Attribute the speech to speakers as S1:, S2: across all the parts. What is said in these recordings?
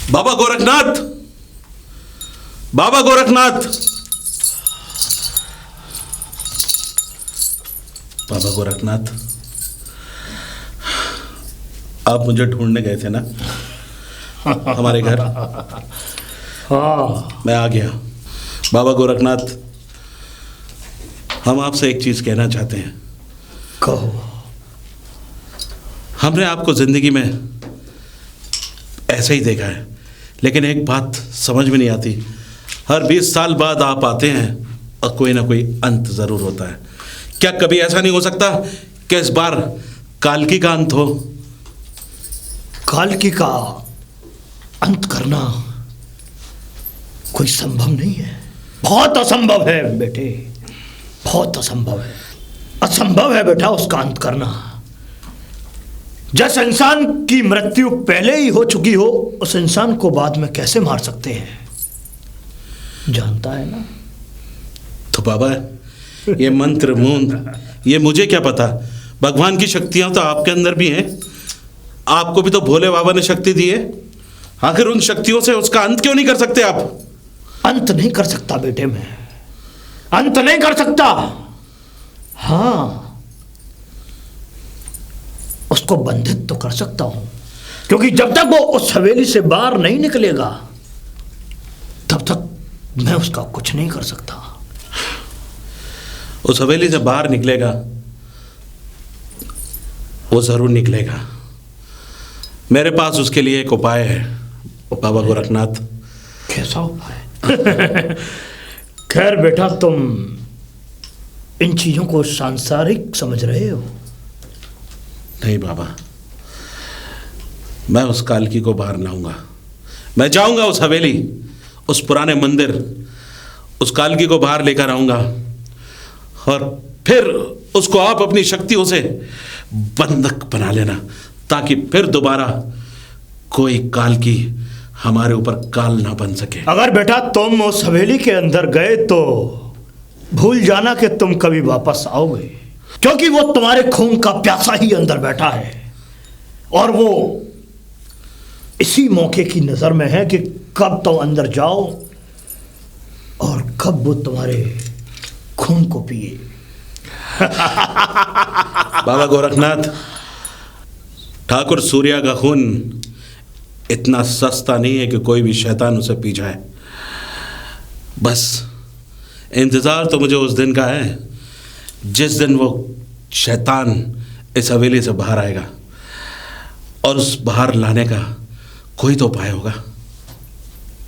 S1: बाबा गोरखनाथ, बाबा गोरखनाथ, बाबा गोरखनाथ, आप मुझे ढूंढने गए थे ना हमारे घर?
S2: हाँ,
S1: मैं आ गया। बाबा गोरखनाथ, हम आपसे एक चीज कहना चाहते हैं।
S2: कहो।
S1: हमने आपको जिंदगी में ऐसे ही देखा है, लेकिन एक बात समझ में नहीं आती। हर 20 साल बाद आप आते हैं और कोई ना कोई अंत जरूर होता है। क्या कभी ऐसा नहीं हो सकता कि इस बार कालकी का अंत हो?
S2: कालकी का अंत करना कोई संभव नहीं है। बहुत असंभव है बेटे, बहुत असंभव है। असंभव है बेटा उसका अंत करना। जिस इंसान की मृत्यु पहले ही हो चुकी हो, उस इंसान को बाद में कैसे मार सकते हैं? जानता है ना?
S1: तो बाबा, ये मंत्र मूंद ये मुझे क्या पता। भगवान की शक्तियां तो आपके अंदर भी हैं। आपको भी तो भोले बाबा ने शक्ति दी है। आखिर उन शक्तियों से उसका अंत क्यों नहीं कर सकते आप?
S2: अंत नहीं कर सकता बेटे, मैं अंत नहीं कर सकता। हाँ, उसको बंधित तो कर सकता हूं, क्योंकि जब तक वो उस हवेली से बाहर नहीं निकलेगा तब तक मैं उसका कुछ नहीं कर सकता।
S1: उस हवेली से बाहर निकलेगा, वो जरूर निकलेगा। मेरे पास उसके लिए एक उपाय है बाबा गोरखनाथ।
S2: कैसा उपाय? खैर बेटा, तुम इन चीजों को सांसारिक समझ रहे हो।
S1: नहीं बाबा, मैं उस कालकी को बाहर लाऊंगा। मैं जाऊंगा उस हवेली, उस पुराने मंदिर, उस कालकी को बाहर लेकर आऊंगा और फिर उसको आप अपनी शक्तियों से बंधक बना लेना, ताकि फिर दोबारा कोई कालकी हमारे ऊपर काल ना बन सके।
S2: अगर बेटा तुम उस हवेली के अंदर गए तो भूल जाना कि तुम कभी वापस आओगे, क्योंकि वो तुम्हारे खून का प्यासा ही अंदर बैठा है और वो इसी मौके की नजर में है कि कब तुम अंदर जाओ और कब वो तुम्हारे खून को पिए।
S1: बाबा गोरखनाथ, ठाकुर सूर्या का खून इतना सस्ता नहीं है कि कोई भी शैतान उसे पी जाए। बस इंतजार तो मुझे उस दिन का है जिस दिन वो शैतान इस हवेली से बाहर आएगा, और उस बाहर लाने का कोई तो उपाय होगा।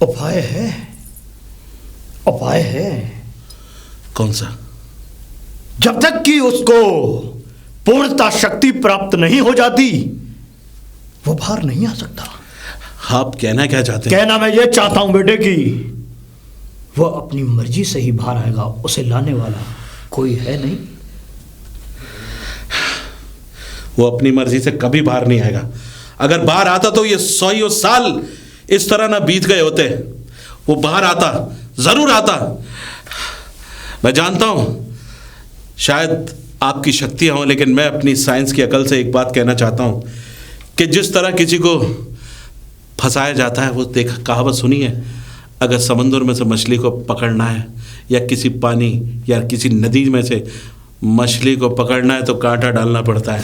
S2: उपाय है, उपाय है।
S1: कौन सा?
S2: जब तक कि उसको पूर्णता शक्ति प्राप्त नहीं हो जाती वो बाहर नहीं आ सकता।
S1: आप कहना क्या चाहते हैं?
S2: कहना मैं ये चाहता हूं बेटे कि वो अपनी मर्जी से ही बाहर आएगा, उसे लाने वाला कोई है नहीं।
S1: वो अपनी मर्जी से कभी बाहर नहीं आएगा। अगर बाहर आता तो ये 100 साल इस तरह ना बीत गए होते। वो बाहर आता, जरूर आता। मैं जानता हूं शायद आपकी शक्तियां हों, लेकिन मैं अपनी साइंस की अकल से एक बात कहना चाहता हूं कि जिस तरह किसी को फंसाया जाता है, वो देख कहावत सुनी है, अगर समंदर में से मछली को पकड़ना है या किसी पानी या किसी नदी में से मछली को पकड़ना है तो कांटा डालना पड़ता है।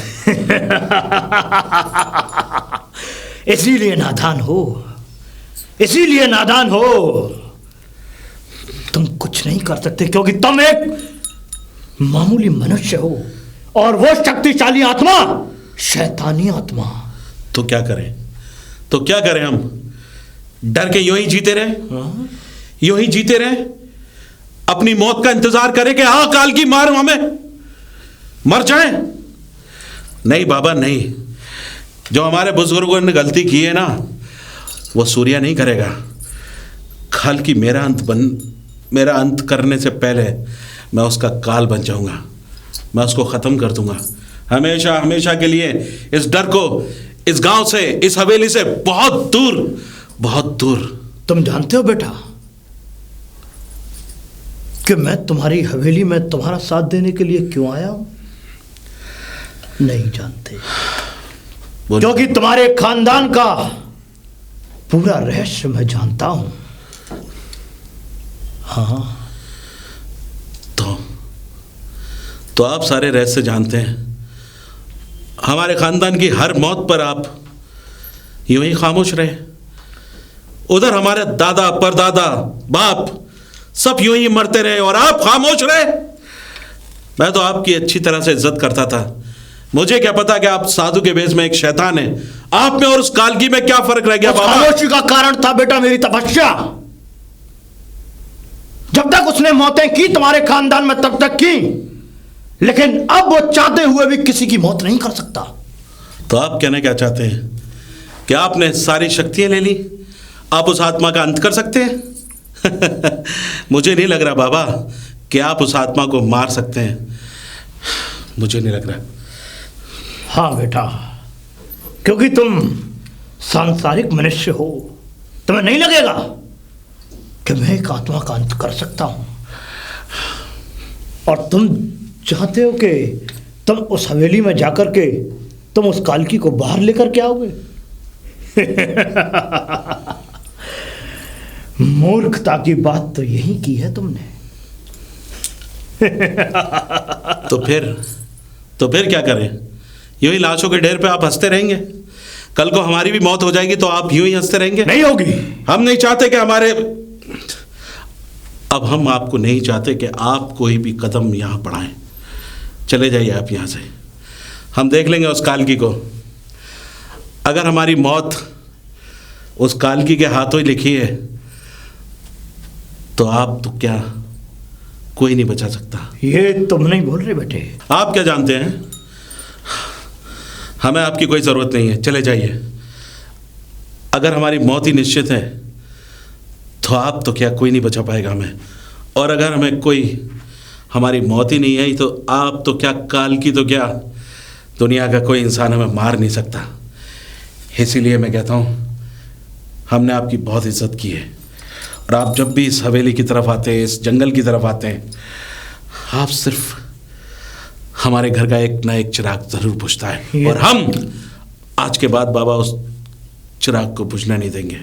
S2: इसीलिए नादान हो, इसीलिए नादान हो। तुम कुछ नहीं कर सकते क्योंकि तुम एक मामूली मनुष्य हो और वो शक्तिशाली आत्मा शैतानी आत्मा।
S1: तो क्या करें? तो क्या करें? हम डर के यूं ही जीते रहे? यूं ही जीते रहे? अपनी मौत का इंतजार करें कि हाँ काल की मार हमें मर जाए? नहीं बाबा, नहीं। जो हमारे बुजुर्गों ने गलती की है ना, वो सूर्या नहीं करेगा। काल की मेरा अंत करने से पहले मैं उसका काल बन जाऊंगा। मैं उसको खत्म कर दूंगा हमेशा हमेशा के लिए। इस डर को इस गांव से, इस हवेली से बहुत दूर, बहुत दूर।
S2: तुम जानते हो बेटा कि मैं तुम्हारी हवेली में तुम्हारा साथ देने के लिए क्यों आया हूं? नहीं जानते, क्योंकि तुम्हारे खानदान का पूरा रहस्य मैं जानता हूं। हाँ,
S1: तो आप सारे रहस्य जानते हैं। हमारे खानदान की हर मौत पर आप यूं ही खामोश रहे। उधर हमारे दादा परदादा बाप सब यूं ही मरते रहे और आप खामोश रहे। मैं तो आपकी अच्छी तरह से इज्जत करता था। मुझे क्या पता कि आप साधु के भेष में एक शैतान है। आप में और उस कालकी में क्या फर्क रह गया बाबा?
S2: खामोशी का कारण था बेटा मेरी तपस्या। जब तक उसने मौतें की तुम्हारे खानदान में तब तक की, लेकिन अब वो चाहते हुए भी किसी की मौत नहीं कर सकता।
S1: तो आप कहना क्या चाहते हैं कि आपने सारी शक्तियां ले ली, आप उस आत्मा का अंत कर सकते हैं? मुझे नहीं लग रहा बाबा कि आप उस आत्मा को मार सकते हैं। मुझे नहीं लग रहा।
S2: हाँ बेटा, क्योंकि तुम सांसारिक मनुष्य हो, तुम्हें नहीं लगेगा कि मैं एक आत्मा का अंत कर सकता हूं। और तुम चाहते हो कि तुम उस हवेली में जाकर के तुम उस कालकी को बाहर लेकर के आओगे। मूर्खता की बात तो यही की है तुमने।
S1: तो फिर क्या करें? यूं ही लाशों के ढेर पे आप हंसते रहेंगे? कल को हमारी भी मौत हो जाएगी तो आप यूं ही हंसते रहेंगे?
S2: नहीं होगी।
S1: हम नहीं चाहते कि हमारे अब हम आपको नहीं चाहते कि आप कोई भी कदम यहां बढ़ाएं। चले जाइए आप यहां से। हम देख लेंगे उस कालकी को। अगर हमारी मौत उस कालकी के हाथों ही लिखी है तो आप तो क्या, कोई नहीं बचा सकता।
S2: ये तुम नहीं बोल रहे बेटे।
S1: आप क्या जानते हैं? हमें आपकी कोई ज़रूरत नहीं है, चले जाइए। अगर हमारी मौत ही निश्चित है तो आप तो क्या, कोई नहीं बचा पाएगा हमें। और अगर हमें कोई, हमारी मौत ही नहीं आई तो आप तो क्या, काल की तो क्या, दुनिया का कोई इंसान हमें मार नहीं सकता। इसीलिए मैं कहता हूँ हमने आपकी बहुत इज्जत की है। और आप जब भी इस हवेली की तरफ आते हैं, इस जंगल की तरफ आते हैं, आप सिर्फ हमारे घर का एक ना एक चिराग जरूर बुझता है। और हम आज के बाद बाबा उस चिराग को बुझने नहीं देंगे।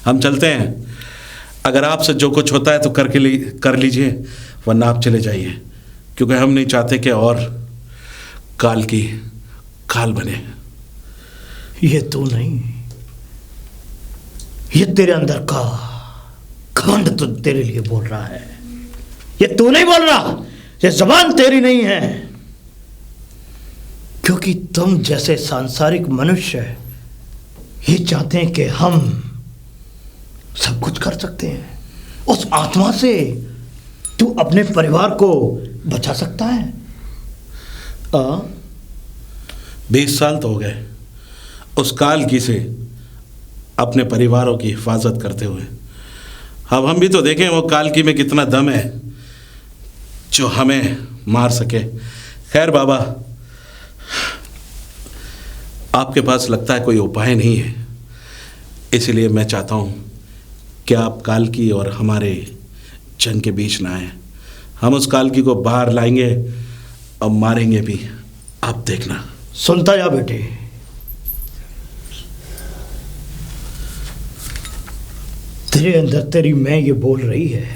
S1: हम चलते हैं। अगर आपसे जो कुछ होता है तो कर लीजिए, वरना आप चले जाइए, क्योंकि हम नहीं चाहते कि और काल की काल बने।
S2: ये तू नहीं, ये तेरे अंदर का घमंड तो तेरे लिए बोल रहा है। ये तू नहीं बोल रहा, ये जबान तेरी नहीं है। क्योंकि तुम जैसे सांसारिक मनुष्य ये चाहते हैं कि हम सब कुछ कर सकते हैं। उस आत्मा से तू अपने परिवार को बचा सकता है।
S1: 20 साल तो हो गए उस काल की से अपने परिवारों की हिफाजत करते हुए। अब हम भी तो देखें वो काल की में कितना दम है जो हमें मार सके। खैर बाबा, आपके पास लगता है कोई उपाय नहीं है, इसलिए मैं चाहता हूँ कि आप कालकी और हमारे जंग के बीच ना आए। हम उस कालकी को बाहर लाएंगे और मारेंगे भी, आप देखना।
S2: सुनता जा बेटे, तेरे अंदर तेरी मैं ये बोल रही है,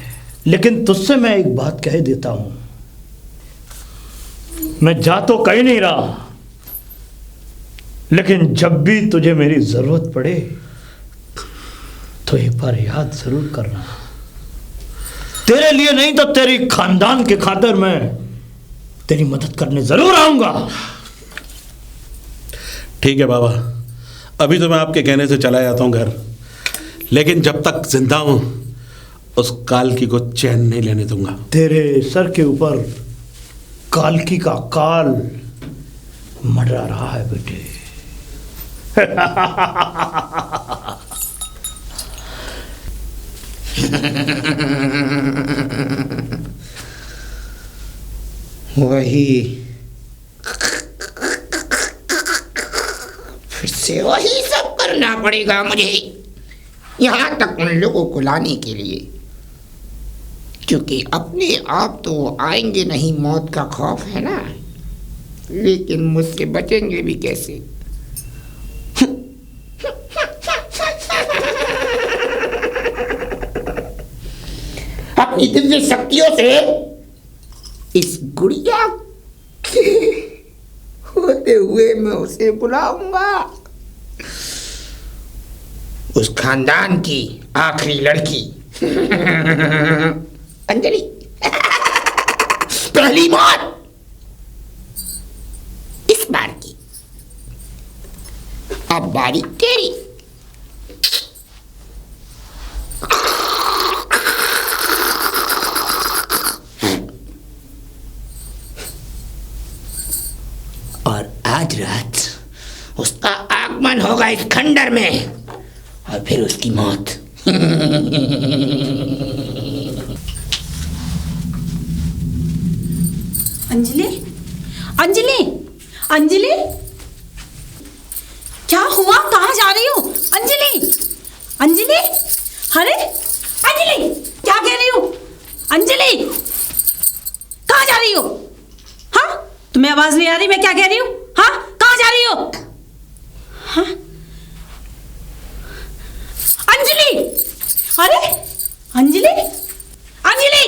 S2: लेकिन तुझसे मैं एक बात कह देता हूं। मैं जा तो कहीं नहीं रहा, लेकिन जब भी तुझे मेरी जरूरत पड़े तो एक बार याद जरूर करना। तेरे लिए नहीं तो तेरी खानदान के खातिर मैं तेरी मदद करने जरूर आऊंगा।
S1: ठीक है बाबा, अभी तो मैं आपके कहने से चला जाता हूं घर, लेकिन जब तक जिंदा हूं उस कालकी को चैन नहीं लेने दूंगा।
S2: तेरे सर के ऊपर कालकी का काल मंडरा रहा है बेटे।
S3: वही, फिर से वही सब करना पड़ेगा मुझे, यहाँ तक उन लोगों को लाने के लिए, क्योंकि अपने आप तो आएंगे नहीं, मौत का खौफ है ना। लेकिन मुझसे बचेंगे भी कैसे? अपनी दिव्य शक्तियों से इस गुड़िया के होते हुए मैं उसे बुलाऊंगा, उस खानदान की आखिरी लड़की अंजलि। पहली मौत इस बार की, अब बारी तेरी। और आज रात उसका आगमन होगा इस खंडर में, और फिर उसकी मौत।
S4: अंजलि, अंजलि, अंजलि, क्या हुआ? कहाँ जा रही हो अंजलि? अंजलि, अरे अंजलि, क्या कह रही हो अंजलि? कहाँ जा रही हो? हाँ, तुम्हें आवाज नहीं आ रही मैं क्या कह रही हूँ? हाँ, कहाँ जा रही हो? हाँ, अंजलि, अरे अंजलि, अंजलि,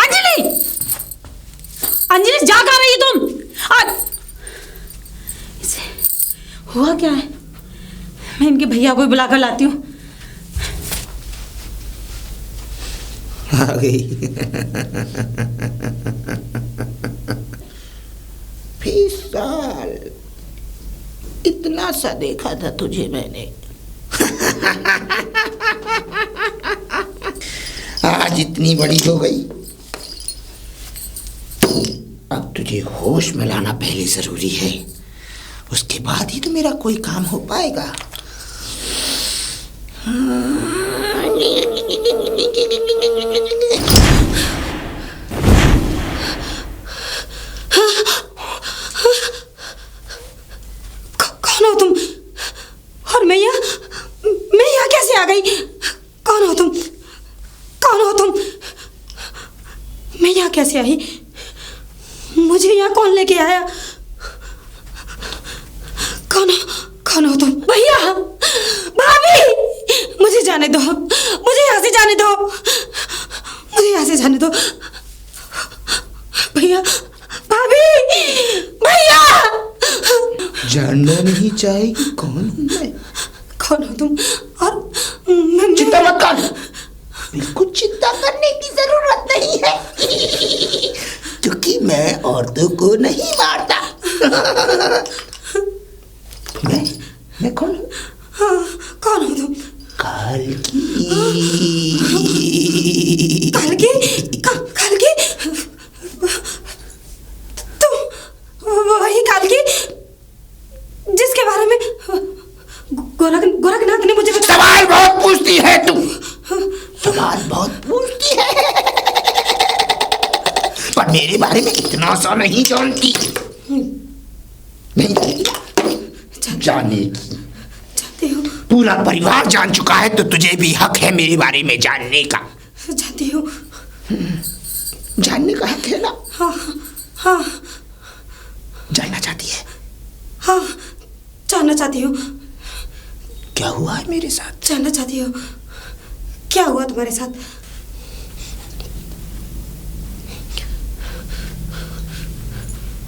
S4: अंजलि, अंजलि, जा कहाँ रही तुम? इसे हुआ क्या है? मैं इनके भैया को बुलाकर लाती हूँ।
S3: आ गई। बीस साल इतना सा देखा था तुझे मैंने, आज इतनी बड़ी हो गई। अब तुझे होश में लाना पहले जरूरी है, उसके बाद ही तो मेरा कोई काम हो पाएगा।
S4: कौन हो तुम? और मैं यहाँ कैसे आ गई? कौन हो तुम? कौन हो तुम? मैं यहाँ कैसे आई? मुझे यहाँ कौन लेके आया? कौन हो तुम? भैया, भाभी, मुझे जाने दो, मुझे यहाँ से जाने दो, मुझे यहाँ से जाने दो। भैया, भाभी, भैया।
S3: जानना नहीं चाहेगी कौन हूं मैं?
S4: कौन हो तुम? और
S3: चिंता मत कर, बिल्कुल चिंता करने की जरूरत नहीं है, क्योंकि मैं औरतों को नहीं मारता। मैं कौन हूँ?
S4: हाँ, कौन हो तुम?
S3: काल्की।
S4: काल्की? काल्की? तुम वही काल्की जिसके बारे में गोरखनाथ ने मुझे बताया?
S3: सवाल बहुत पूछती है तू, सवाल बहुत पूछती है, पर मेरे बारे में इतना सा नहीं जानती। नहीं जानती? जाने
S4: जानती हो?
S3: पूरा परिवार जान चुका है, तो तुझे भी हक है मेरे बारे में जानने का।
S4: जानती हो?
S3: जानने का हक है ना?
S4: हाँ, हाँ।
S3: जानना चाहती है?
S4: हाँ, जानना चाहती हूँ।
S3: क्या हुआ है मेरे साथ?
S4: जानना चाहती हो? क्या हुआ तुम्हारे साथ?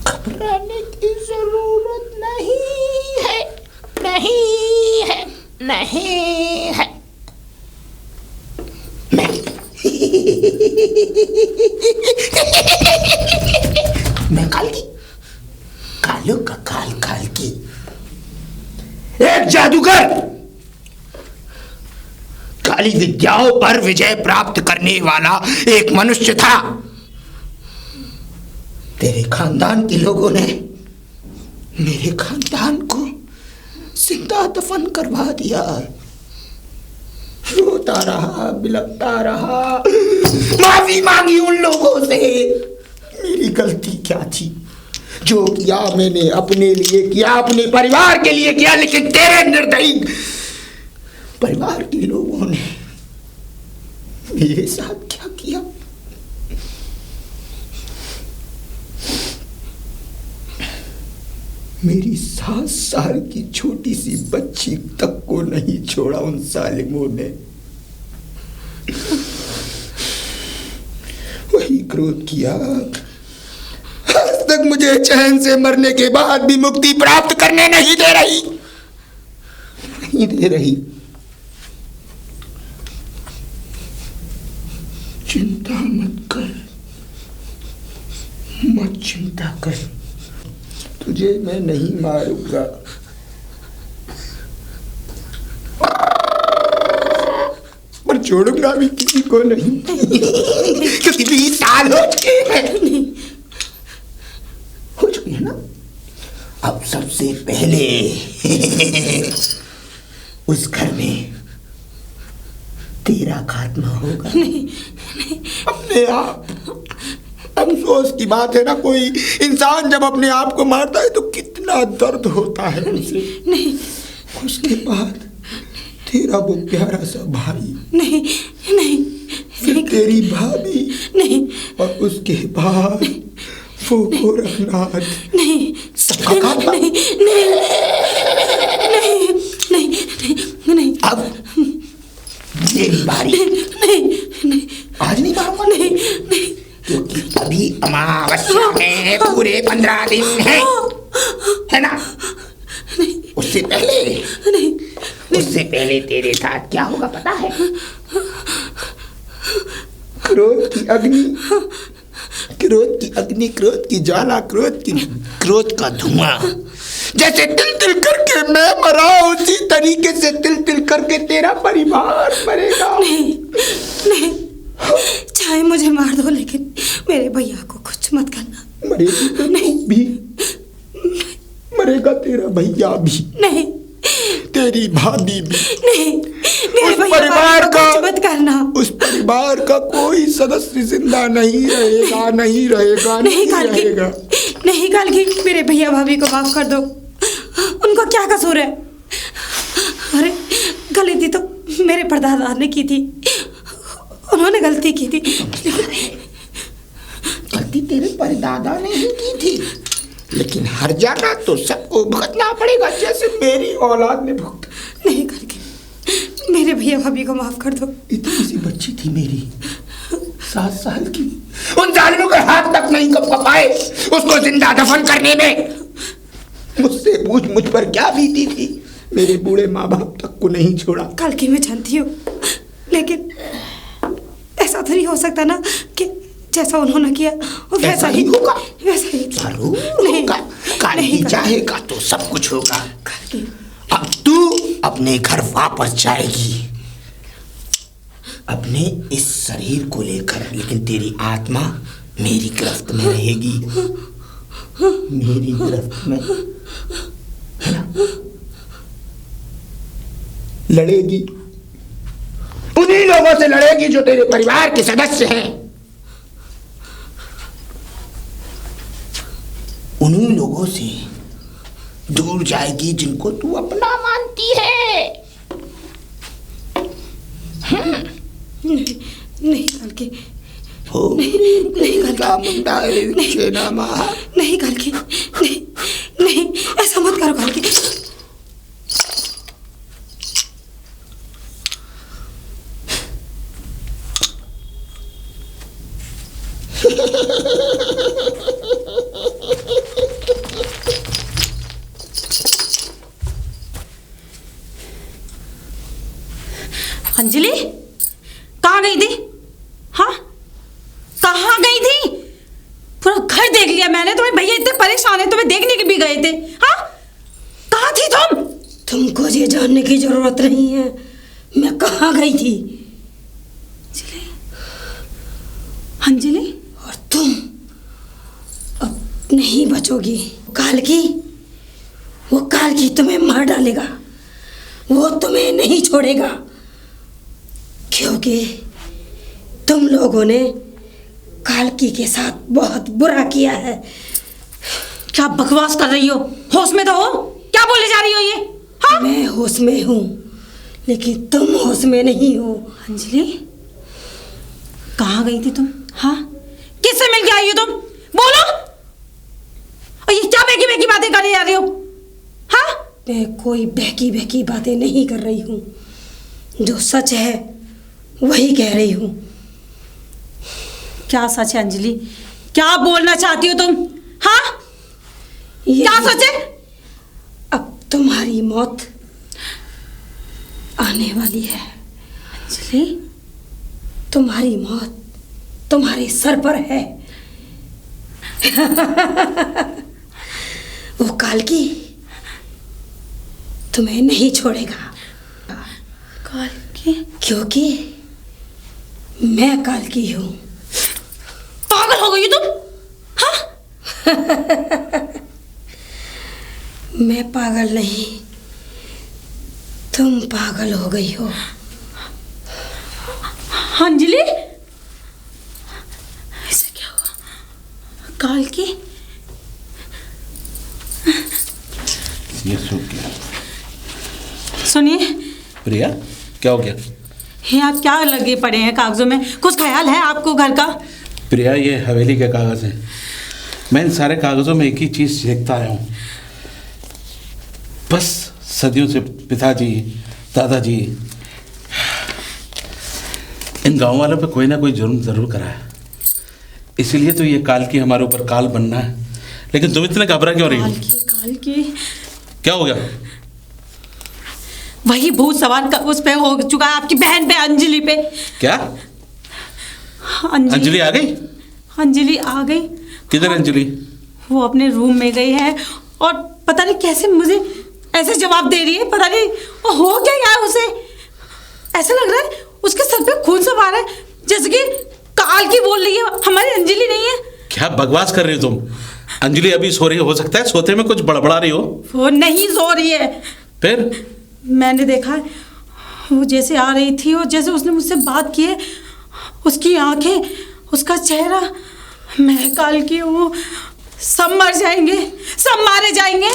S3: घबराने की जरूरत नहीं है, नहीं है, नहीं है। मैं काल्की, कालों का काल्की, एक जादूगर, काली विद्याओं पर विजय प्राप्त करने वाला एक मनुष्य था। तेरे खानदान के लोगों ने मेरे खानदान को जिंदा दफन करवा दिया। रोता रहा, बिलखता रहा, माफी मांगी उन लोगों से। मेरी गलती क्या थी? जो किया मैंने अपने लिए किया, अपने परिवार के लिए किया, लेकिन तेरे निर्दयी परिवार के लोगों ने मेरे साथ क्या किया? मेरी 7 साल की छोटी सी बच्ची तक को नहीं छोड़ा उन जालिमों ने। क्रोध किया, आज तक मुझे चैन से मरने के बाद भी मुक्ति प्राप्त करने नहीं दे रही, नहीं दे रही। चिंता मत कर, मत चिंता कर, तुझे मैं नहीं मारूंगा। पर छोड़ूंगा भी किसी को नहीं, क्योंकि 20 साल हो चुके हैं ना। अब सबसे पहले उस घर में तेरा खात्मा होगा। अपने आप, अफसोस की बात है ना, कोई इंसान जब अपने आप को मारता है तो कितना दर्द होता है उसे।
S4: नहीं,
S3: उसके बाद तेरा वो प्यारा सा भाई,
S4: नहीं नहीं,
S3: फिर तेरी भाभी,
S4: नहीं,
S3: और उसके बाद वो गोरखनाथ,
S4: नहीं,
S3: सबका खात्मा।
S4: नहीं नहीं नहीं नहीं नहीं नहीं,
S3: अब मेरी बारी।
S4: नहीं नहीं,
S3: आज नहीं मारूंगा,
S4: नहीं नहीं,
S3: क्योंकि अभी अमावस्या में पूरे 15 दिन है ना। उससे पहले तेरे साथ क्या होगा पता है? क्रोध की अग्नि, क्रोध की ज्वाला, क्रोध का धुआं, जैसे तिल तिल करके मैं मरा, उसी तरीके से तिल तिल करके तेरा परिवार मरेगा।
S4: नहीं, चाहे मुझे मार दो, लेकिन मेरे भैया को कुछ मत करना।
S3: मरेगी तो नहीं भी, मरेगा तेरा भैया भी,
S4: नहीं,
S3: तेरी भाभी भी,
S4: नहीं, मेरे
S3: उस
S4: भैया
S3: परिवार
S4: को
S3: का
S4: कुछ मत करना।
S3: उस परिवार का कोई सदस्य जिंदा नहीं रहेगा, नहीं रहेगा, नहीं रहेगा।
S4: नहीं कालकी, मेरे भैया भाभी को माफ कर दो, उनका क्या कसूर है? अरे गलती तो मेरे परदादा ने की थी, उन्होंने गलती की थी।
S3: गलती तेरे परदादा ने ही की थी, लेकिन हर जाना तो सबको भुगतना पड़ेगा, जैसे मेरी औलाद ने भुगता।
S4: नहीं करके मेरे भैया भाभी को माफ कर दो।
S3: इतनी सी बच्ची थी मेरी, 7 साल की, उन जालिमों के हाथ तक नहीं कपाए उसको जिंदा दफन करने में। मुझसे पूछ, मुझ पर क्या बीती थी। मेरे बूढ़े माँ बाप तक को नहीं छोड़ा।
S4: कालकी मैं जानती हूँ, लेकिन ऐसा तो नहीं हो सकता ना कि जैसा उन्होंने किया वैसा ही
S3: होगा।
S4: वैसा ही
S3: जरूर होगा। कालकी चाहेगा तो सब कुछ होगा। अब तू अपने घर वापस जाएगी, अपने इस शरीर को लेकर, लेकिन तेरी आत्मा मेरी गिरफ्त में रहेगी, मेरी गिरफ्त में, है ना? लड़ेगी, उन्हीं लोगों से लड़ेगी जो तेरे परिवार के सदस्य हैं, उन्हीं लोगों से दूर जाएगी जिनको तू अपना मानती है।
S4: नहीं कालकी,
S3: नहीं करके
S4: नहीं कालकी, नहीं नहीं, ऐसा मत करो कालकी। अंजलि कहाँ गई थी? हाँ, कहाँ गई थी? पूरा घर देख लिया मैंने, तुम्हारे भैया इतने परेशान है, तुम्हें देखने के भी गए थे। हाँ, कहाँ थी तुम? तुमको ये जानने की जरूरत नहीं है मैं कहाँ गई थी। अंजलि, और तुम अब नहीं बचोगी। कालकी, वो कालकी तुम्हें मार डालेगा, वो तुम्हें नहीं छोड़ेगा, क्योंकि तुम लोगों ने कालकी के साथ बहुत बुरा किया है। क्या बकवास कर रही हो? होश में तो हो? क्या बोले जा रही हो ये? हाँ? मैं होश में हूँ, लेकिन तुम होश में नहीं हो। अंजलि, कहाँ गई थी तुम? हाँ, किससे मिल के आई हो तुम? बोलो। और ये क्या बहकी बहकी बातें करने जा रही हो? हाँ? मैं कोई बहकी बहकी बातें नहीं कर रही हूँ, जो सच है वही कह रही हूँ। क्या सच है अंजलि? क्या बोलना चाहती हो तुम? हाँ, क्या सच है?
S5: अब तुम्हारी मौत आने वाली है
S4: अंजलि,
S5: तुम्हारी मौत तुम्हारे सर पर है। वो कालकी तुम्हें नहीं छोड़ेगा।
S4: कालकी?
S5: क्योंकि मैं कालकी हूं।
S4: पागल हो गई तुम? हाँ?
S5: मैं पागल नहीं, तुम पागल हो गई हो।
S4: अंजलि, ऐसे क्या हुआ? कालकी?
S1: ये सूख गया।
S4: सुनिए
S1: प्रिया, क्या हो गया?
S4: यहाँ क्या लगे पड़े हैं कागजों में? कुछ ख्याल है आपको घर का?
S1: प्रिया, ये हवेली के कागज हैं। मैं इन सारे कागजों में एक ही चीज देखता आया हूँ, बस सदियों से पिताजी, दादाजी, इन गांव वालों पे कोई ना कोई जुर्म जरूर करा है। इसीलिए तो ये काल की हमारे ऊपर काल बनना है। लेकिन तुम इतने घबरा क्यों रही हो?
S4: कालकी
S1: क्या हो गया?
S4: वही भूत सवार का उस पे हो चुका है, आपकी बहन पे, अंजलि पे।
S1: क्या? अंजलि आ गई?
S4: अंजलि आ गई।
S1: किधर अंजलि?
S4: वो अपने रूम में गई है और पता नहीं कैसे मुझे ऐसे जवाब दे रही है। पता नहीं वो हो क्या गया है उसे। ऐसा लग रहा है उसके सर पे खून सवार है, जैसे कि काल की बोल रही है, हमारी अंजलि नहीं है।
S1: क्या बकवास कर रही हो तुम? अंजलि अभी सो रही हो सकता है सोते में कुछ बड़बड़ा रही हो।
S4: वो नहीं सो रही है।
S1: फिर?
S4: मैंने देखा है वो जैसे आ रही थी और जैसे उसने मुझसे बात की है, उसकी आंखें, उसका चेहरा, मैं काल की हूँ, सब मर जाएंगे, सब मारे जाएंगे।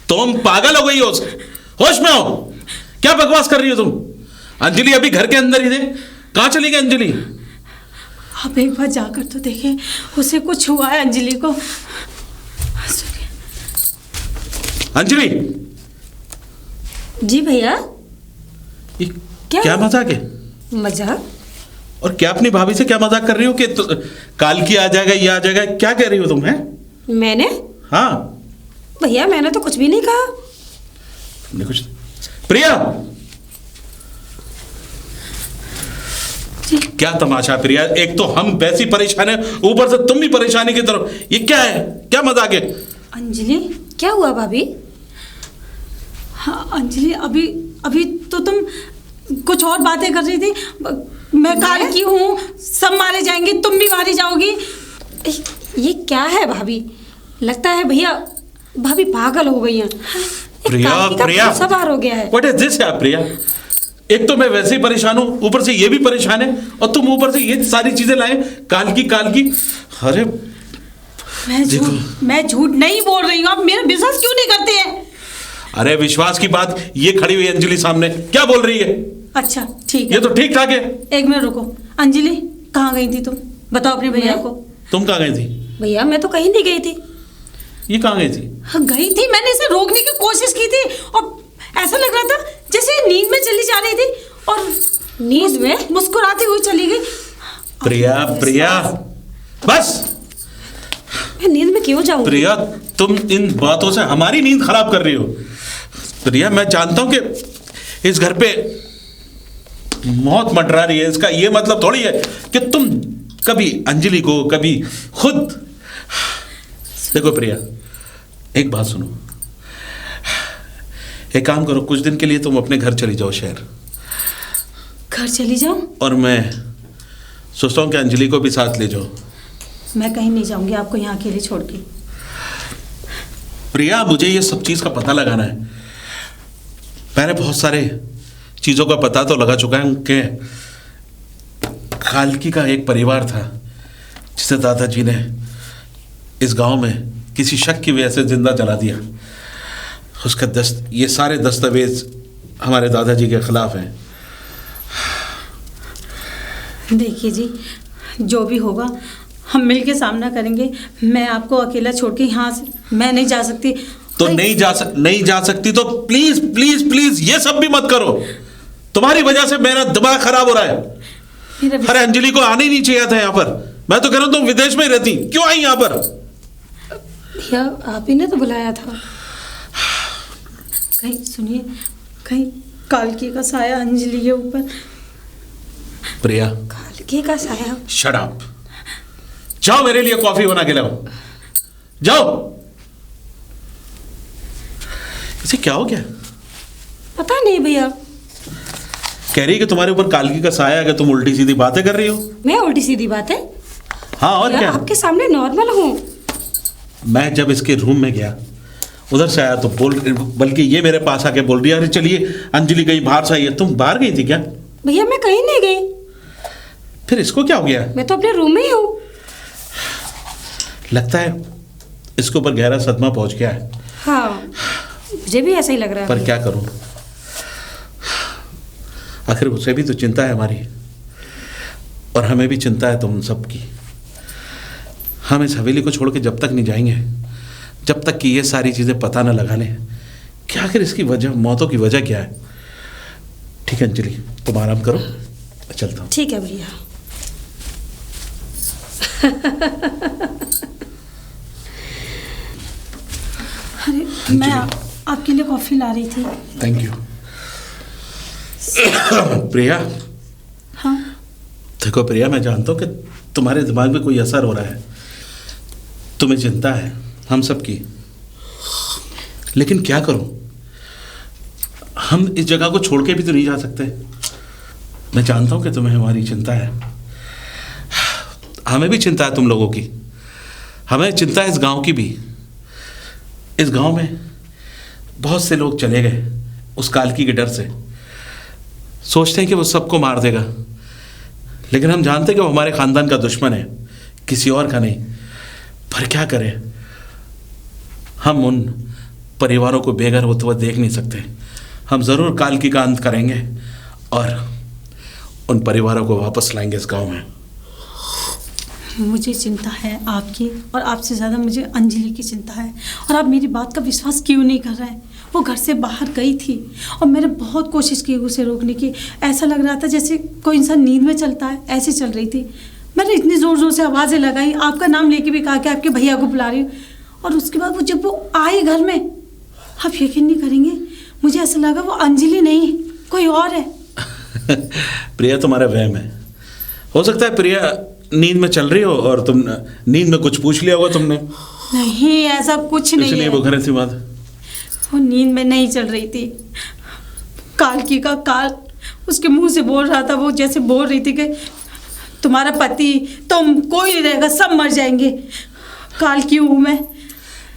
S1: तुम पागल हो गई हो? होश में हो? क्या बकवास कर रही हो तुम? अंजलि अभी घर के अंदर ही थे, कहाँ चली गई अंजलि?
S4: आप एक बार जाकर तो देखें, उसे कुछ हुआ है अंजलि को।
S1: अंजलि!
S5: जी भैया।
S1: ये क्या मजाक है?
S5: मजाक?
S1: और क्या अपनी भाभी से क्या मजाक कर रही हो कि काल की आ जाएगा, ये आ जाएगा? क्या कह रही हो तुम? हैं?
S5: मैंने?
S1: हाँ
S5: भैया मैंने तो कुछ भी नहीं कहा।
S1: तुमने कुछ? प्रिया, क्या तमाशा प्रिया? एक तो हम वैसी परेशान है, ऊपर से तुम भी परेशानी की तरफ। ये क्या है? क्या मजाक है?
S4: अंजलि,
S5: क्या हुआ भाभी?
S4: हाँ अंजलि, अभी अभी तो तुम कुछ और बातें कर रही थी। मैं काल की हूँ, सब मारे जाएंगे, तुम भी मारी जाओगी।
S5: ये क्या है भाभी? लगता है भैया भाभी पागल हो गई हैं।
S1: प्रिया, प्रिया,
S5: सवार हो गया है।
S1: व्हाट इज दिस यार प्रिया? एक तो मैं वैसे ही परेशान हूँ, ऊपर से ये भी परेशान है, और तुम ऊपर से ये सारी चीजें लाए। काल की। अरे
S4: मैं झूठ नहीं बोल रही हूँ, आप मेरा विश्वास क्यों नहीं करते हैं?
S1: अरे विश्वास की बात, ये खड़ी हुई अंजलि सामने क्या बोल रही है?
S4: अच्छा ठीक है,
S1: ये तो ठीक ठाक है।
S4: एक मिनट रुको। अंजलि, कहाँ गई थी तुम? बताओ अपने भैया को।
S1: तुम कहाँ गई थी?
S5: भैया मैं तो कहीं नहीं गई थी।
S1: ये कहाँ गई थी?
S4: हाँ, गई थी, मैंने इसे रोकने की कोशिश की थी और ऐसा लग रहा था जैसे नींद में चली जा रही थी और
S5: नींद में
S4: मुस्कुराती हुई चली गई।
S1: प्रिया, बस।
S5: मैं नींद में क्यों जाऊंगी?
S1: प्रिया, तुम इन बातों से हमारी नींद खराब कर रही हो। प्रिया, मैं जानता हूं कि इस घर पे मौत मंडरा रही है, इसका ये मतलब थोड़ी है कि तुम कभी अंजलि को, कभी खुद। देखो प्रिया, एक बात सुनो, एक काम करो, कुछ दिन के लिए तुम अपने घर चली जाओ, शहर।
S4: घर चली जाऊं?
S1: और मैं सोचता हूं कि अंजलि को भी साथ ले जाओ।
S4: मैं कहीं नहीं जाऊंगी आपको यहाँ अकेले छोड़ के।
S1: प्रिया, मुझे ये सब चीज का पता लगाना है। मैंने बहुत सारे चीजों का पता तो लगा चुका है कि कालकी का एक परिवार था जिसे दादाजी ने इस गांव में किसी शक की वजह से जिंदा जला दिया। उसका ये सारे दस्तावेज हमारे दादाजी के खिलाफ हैं।
S4: देखिए जी, जो भी होगा हम मिलके सामना करेंगे। मैं आपको अकेला छोड़ के यहाँ से मैं नहीं जा सकती।
S1: तो नहीं जा सकती तो प्लीज प्लीज प्लीज ये सब भी मत करो। तुम्हारी वजह से मेरा दिमाग खराब हो रहा है। अरे अंजलि को आने ही नहीं चाहिए था यहाँ पर। मैं तो कह रहा हूं तुम विदेश में ही रहती, क्यों आई यहां पर?
S5: भैया आप ही ने तो बुलाया था। कहीं सुनिए, कहीं कालकी का साया अंजलि के ऊपर।
S1: प्रिया,
S5: कालकी का साया?
S1: Shut up. जाओ मेरे लिए कॉफी बना के लाओ, जाओ। इसे क्या हो गया?
S5: पता नहीं भैया।
S1: कह रही है कि तुम्हारे ऊपर कालकी का साया है, कि तुम उल्टी सीधी बातें कर रही हो।
S5: मैं उल्टी सीधी बातें?
S1: हाँ और क्या?
S5: आपके सामने नॉर्मल हूँ।
S1: मैं जब इसके रूम में गया उधर से आया तो बल्कि ये मेरे पास आके बोल रही है, अरे चलिए अंजलि कहीं बाहर से आई है। तुम बाहर गई थी क्या?
S5: भैया मैं कहीं नहीं गई।
S1: फिर इसको क्या हो गया?
S5: मैं तो अपने रूम में ही हूँ।
S1: लगता है इसके ऊपर गहरा सदमा पहुंच गया है।
S5: हाँ मुझे भी ऐसा ही लग रहा है।
S1: पर क्या करूं, आखिर उसे भी तो चिंता है हमारी, और हमें भी चिंता है तुम सबकी। हम इस हवेली को छोड़ के जब तक नहीं जाएंगे, जब तक कि ये सारी चीजें पता न लगा लें कि आखिर इसकी वजह, मौतों की वजह क्या है। ठीक है अंजलि, तुम आराम करो, मैं चलता हूँ।
S5: ठीक है भैया। अरे मैं आपके लिए कॉफी ला रही थी।
S1: Thank you. प्रिया।
S5: हाँ
S1: देखो प्रिया, मैं जानता हूँ कि तुम्हारे दिमाग में कोई असर हो रहा है, तुम्हें चिंता है हम सब की, लेकिन क्या करूं, हम इस जगह को छोड़ के भी तो नहीं जा सकते। मैं जानता हूं कि तुम्हें हमारी चिंता है, हमें भी चिंता है तुम लोगों की, हमें चिंता है इस गांव की भी। इस गांव में बहुत से लोग चले गए उस कालकी के डर से, सोचते हैं कि वो सबको मार देगा, लेकिन हम जानते हैं कि वो हमारे खानदान का दुश्मन है, किसी और का नहीं। पर क्या करें, हम उन परिवारों को बेघर होते हुए देख नहीं सकते। हम ज़रूर कालकी का अंत करेंगे और उन परिवारों को वापस लाएंगे इस गांव में।
S5: मुझे चिंता है आपकी, और आपसे ज़्यादा मुझे अंजलि की चिंता है। और आप मेरी बात का विश्वास क्यों नहीं कर रहे हैं? वो घर से बाहर गई थी और मैंने बहुत कोशिश की उसे रोकने की। ऐसा लग रहा था जैसे कोई इंसान नींद में चलता है, ऐसे चल रही थी। मैंने इतनी ज़ोर ज़ोर से आवाज़ें लगाई, आपका नाम लेके भी कहा कि आपके भैया को बुला रही हूँ, और उसके बाद जब वो आई घर में, आप यकीन नहीं करेंगे, मुझे ऐसा लगा वो अंजलि नहीं कोई और है।
S1: प्रिया तुम्हारा वहम है। हो सकता है प्रिया नींद में चल रही हो और तुम नींद में कुछ पूछ लिया होगा तुमने।
S5: नहीं ऐसा कुछ नहीं
S1: इसलिए
S5: है।
S1: वो घर थी बात।
S5: वो नींद में नहीं चल रही थी। कालकी का काल उसके मुंह से बोल रहा था, वो जैसे बोल रही थी कि तुम्हारा पति, तुम, कोई नहीं रहेगा, सब मर जाएंगे। कालकी हूँ मैं।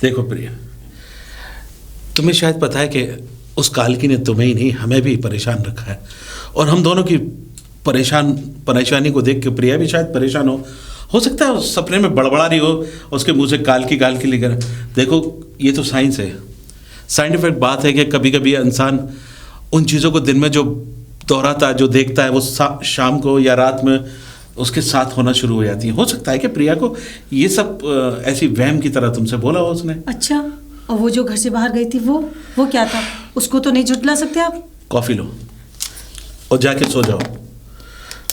S1: देखो प्रिया, तुम्हें शायद पता है कि उस कालकी ने तुम्हें ही नहीं हमें भी परेशान रखा है, और हम दोनों की परेशानी को देख के प्रिया भी शायद परेशान हो सकता है उस सपने में बड़बड़ा रही हो, उसके मुंह से कालकी लेकर। देखो ये तो साइंस है, साइंटिफिक बात है कि कभी कभी इंसान उन चीज़ों को दिन में जो दोहराता है, जो देखता है, वो शाम को या रात में उसके साथ होना शुरू हो जाती है। हो सकता है कि प्रिया को ये सब ऐसी वहम की तरह तुमसे बोला हो उसने।
S5: अच्छा, और वो जो घर से बाहर गई थी वो क्या था? उसको तो नहीं झुठला सकते आप।
S1: कॉफी लो और जाके सो जाओ।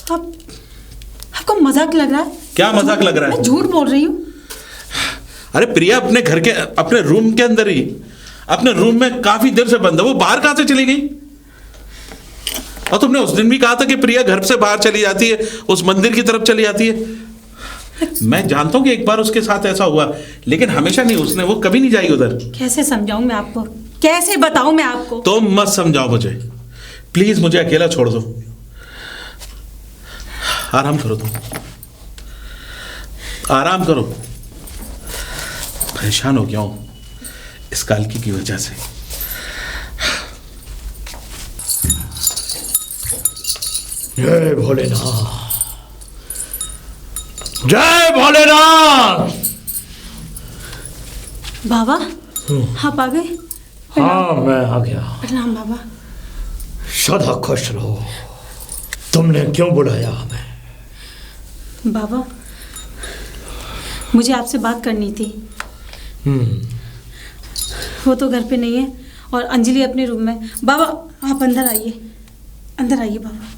S5: आपको मजाक लग रहा है?
S1: क्या मजाक लग रहा है?
S5: मैं झूठ बोल रही हूँ।
S1: अरे प्रिया अपने घर के, अपने रूम के अंदर ही, अपने रूम में काफी देर से बंद है, वो बाहर कहां से चली गई? और तुमने उस दिन भी कहा था कि प्रिया घर से बाहर चली जाती है, उस मंदिर की तरफ चली जाती है। मैं जानता हूं कि एक बार उसके साथ ऐसा हुआ, लेकिन हमेशा नहीं, उसने वो कभी नहीं जाएगी उधर।
S5: कैसे समझाऊं मैं आपको, कैसे बताऊं मैं आपको?
S1: तो मत समझाओ मुझे, प्लीज मुझे अकेला छोड़ दो। आराम करो तुम, आराम करो। परेशान हो गया हूं इस कालकी की वजह से।
S2: जय भोलेनाथ, जय भोलेनाथ।
S5: बाबा आप आ गए?
S2: हाँ मैं आ गया।
S5: प्रणाम बाबा।
S2: सदा खुश रहो। तुमने क्यों बुलाया हमें?
S5: बाबा मुझे आपसे बात करनी थी। वो तो घर पे नहीं है और अंजलि अपने रूम में। बाबा आप अंदर आइए, अंदर आइए बाबा।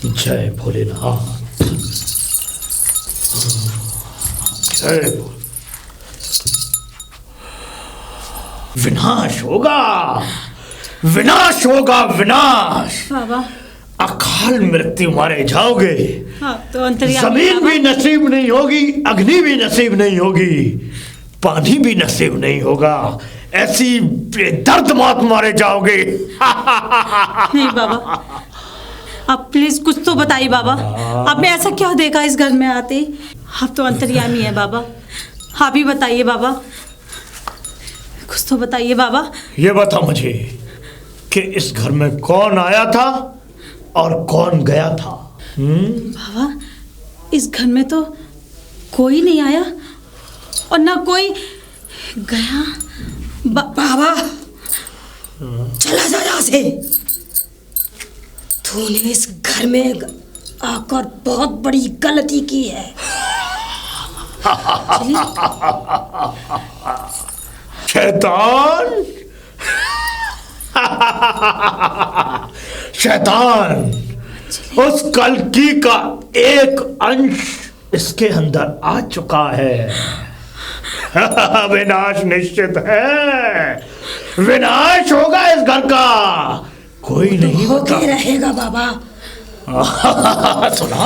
S2: जय भोलेनाथ। विनाश होगा, विनाश होगा, विनाश।
S5: बाबा
S2: अकाल मृत्यु मारे जाओगे।
S5: आप तो अंतर्यामी
S2: जमीन
S5: बाबा।
S2: भी नसीब नहीं होगी, अग्नि भी नसीब नहीं होगी, पानी भी नसीब नहीं होगा। ऐसी बेदर्द मौत मारे जाओगे।
S5: नहीं बाबा, आप प्लीज कुछ तो बताइए बाबा, आपने ऐसा क्या देखा इस घर में आते ही? आप तो अंतर्यामी है बाबा, आप ही बताइए बाबा, कुछ तो बताइए बाबा।
S2: ये बता मुझे कि इस घर में कौन आया था और कौन गया था?
S5: बाबा इस घर में तो कोई नहीं आया और ना कोई गया।
S4: बाबा चला जा यहाँ से। तूने इस घर में आकर बहुत बड़ी गलती की है।
S2: शैतान, शैतान, उस कल्कि का एक अंश इसके अंदर आ चुका है। विनाश निश्चित है, विनाश होगा इस घर का। कोई नहीं होता।
S4: होके रहेगा बाबा।
S2: सुना,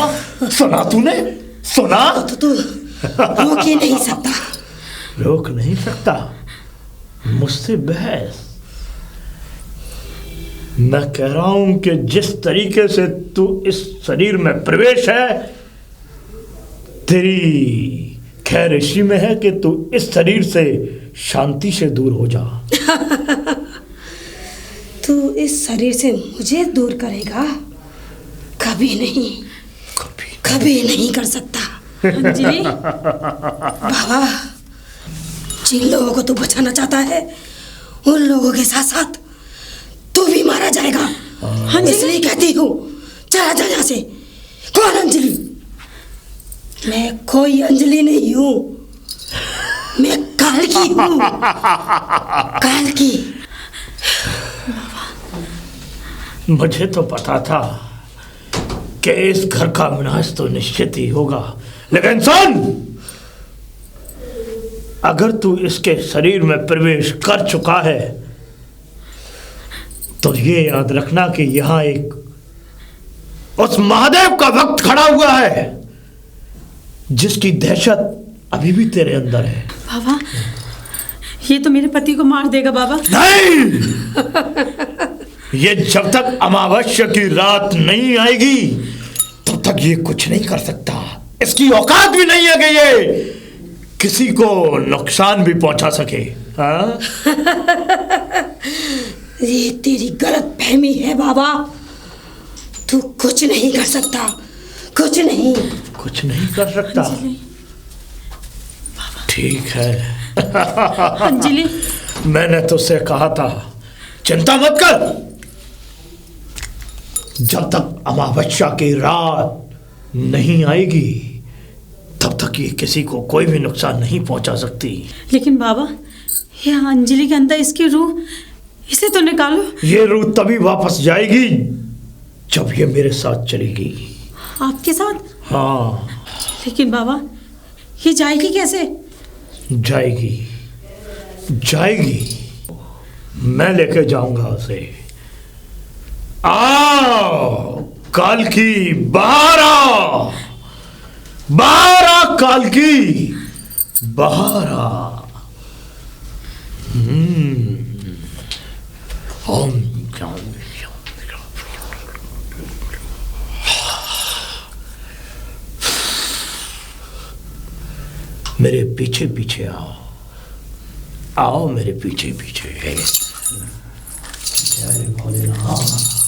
S2: सुना तूने, सुना?
S4: तो तू रोक ही नहीं सकता।
S2: रोक नहीं सकता मुझसे बहस? मैं कह रहा हूं कि जिस तरीके से तू इस शरीर में प्रवेश है, तेरी खैर इसी में है कि तू इस शरीर से शांति से दूर हो जा।
S4: तू इस शरीर से मुझे दूर करेगा? कभी नहीं, कभी नहीं कर सकता।
S5: अंजलि
S4: बाबा जिन लोगों को तू बचाना चाहता है, उन लोगों के साथ साथ तू भी मारा जाएगा। इसलिए कहती हूँ चला जा यहाँ से। कौन अंजलि? मैं कोई अंजलि नहीं हूँ, मैं कालकी हूँ, कालकी।
S2: मुझे तो पता था कि इस घर का विनाश तो निश्चित ही होगा, लेकिन सुन, अगर तू इसके शरीर में प्रवेश कर चुका है तो ये याद रखना कि यहां एक उस महादेव का भक्त खड़ा हुआ है जिसकी दहशत अभी भी तेरे अंदर है।
S5: बाबा ये तो मेरे पति को मार देगा बाबा।
S2: नहीं, ये जब तक अमावस्या की रात नहीं आएगी तब तक ये कुछ नहीं कर सकता। इसकी औकात भी नहीं है कि ये किसी को नुकसान भी पहुंचा सके। हाँ?
S4: ये तेरी गलत फहमी है बाबा। तू कुछ नहीं कर सकता, कुछ नहीं।
S2: कुछ नहीं कर सकता? ठीक है।
S5: अंजलि
S2: मैंने तुझसे कहा था चिंता मत कर। जब तक अमावस्या की रात नहीं आएगी तब तक ये किसी को कोई भी नुकसान नहीं पहुंचा सकती।
S5: लेकिन बाबा ये अंजलि के अंदर इसकी रूह, इसे तो निकालो।
S2: ये रूह तभी वापस जाएगी जब ये मेरे साथ चलेगी।
S5: आपके साथ?
S2: हाँ।
S5: लेकिन बाबा ये जाएगी कैसे?
S2: जाएगी, जाएगी, मैं लेके जाऊंगा उसे। आओ कालकी, बाहर आओ, बाहर आ कालकी, बाहर आ। ओम मेरे पीछे पीछे आओ, आओ मेरे पीछे पीछे। जय भोलेनाथ।